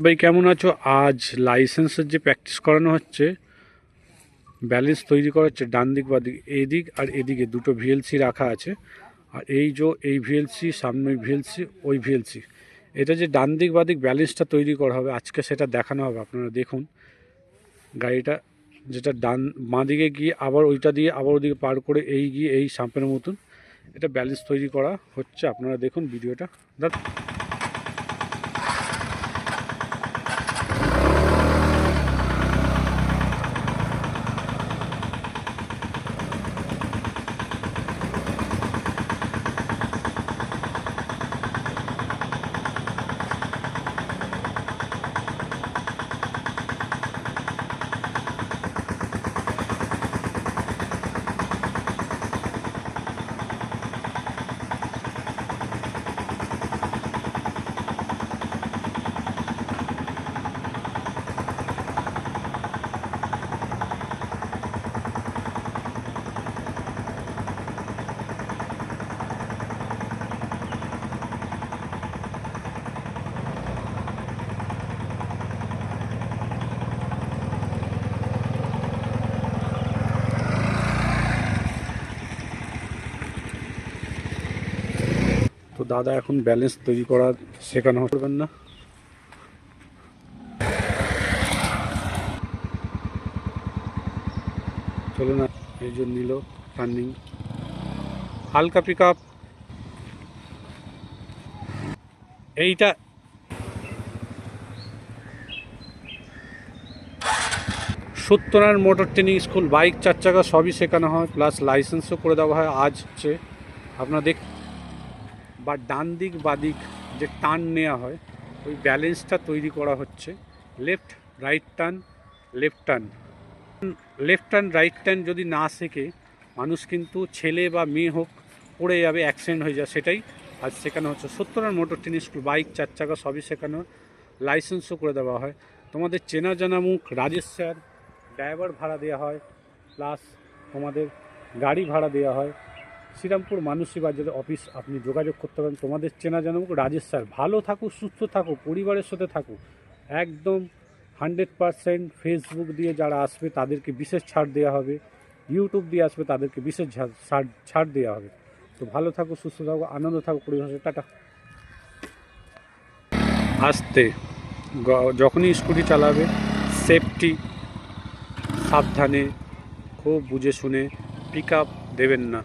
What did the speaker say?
ভাই কেমন আছো? আজ লাইসেন্সের যে প্র্যাকটিস করানো হচ্ছে, ব্যালেন্স তৈরি করা হচ্ছে ডান দিক বা দিক, এদিক আর এদিকে দুটো ভিএলসি রাখা আছে। আর এই ভিএলসি, সামনে ভিএলসি, ওই ভিএলসি, এটা যে ডান দিক বা দিক ব্যালেন্সটা তৈরি করা হবে আজকে, সেটা দেখানো হবে। আপনারা দেখুন গাড়িটা, যেটা ডান বাঁ দিকে গিয়ে আবার ওইটা দিয়ে আবার ওদিকে পার করে এই গিয়ে এই সাম্পের মতন এটা ব্যালেন্স তৈরি করা হচ্ছে। আপনারা দেখুন ভিডিওটা। তো দাদা এখন ব্যালেন্স তৈরি করা শেখানো করবেন না। চলো না, এই জন্য নিল টার্নিং, হালকা পিক আপ। এইটা Satyanarayan motor training school, bike, চার চাকা সবই শেখানো হয়, প্লাস লাইসেন্সও করে দেওয়া হয়। আজ হচ্ছে আপনারা বা ডান দিক বা দিক যে টার্ন নেওয়া হয়, ওই ব্যালেন্সটা তৈরি করা হচ্ছে। Left right turn, left turn, left turn right turn যদি না শেখে মানুষ কিন্তু, ছেলে বা মেয়ে হোক, পড়ে যাবে, অ্যাক্সিডেন্ট হয়ে যায়। সেটাই আজ শেখানো হচ্ছে। Satyanarayan motor training school, bike, চার চাকা সবই শেখানো, লাইসেন্সও করে দেওয়া হয়। তোমাদের চেনা জানা মুখ রাজেশ স্যার, ড্রাইভার ভাড়া দেওয়া হয়, প্লাস তোমাদের গাড়ি ভাড়া দেওয়া হয়। শ্রীরামপুর মানসী বাজারে অফিস, আপনি যোগাযোগ করতে পারেন। তোমাদের চেনা জানা মুখ রাজেশ স্যার। ভালো থাকো, সুস্থ থাকো, পরিবারের সাথে থাকো। একদম 100% ফেসবুক দিয়ে যারা আসবে তাদেরকে বিশেষ ছাড় দেওয়া হবে, ইউটিউব দিয়ে আসবে তাদেরকে বিশেষ ছাড় দেওয়া হবে। তো ভালো থাকো, সুস্থ থাকো, আনন্দ থাকো, পরিবেশে টাটা। আস্তে, যখনই স্কুটি চালাবে সেফটি, সাবধানে, খুব বুঝে শুনে পিক আপ দেবেন না।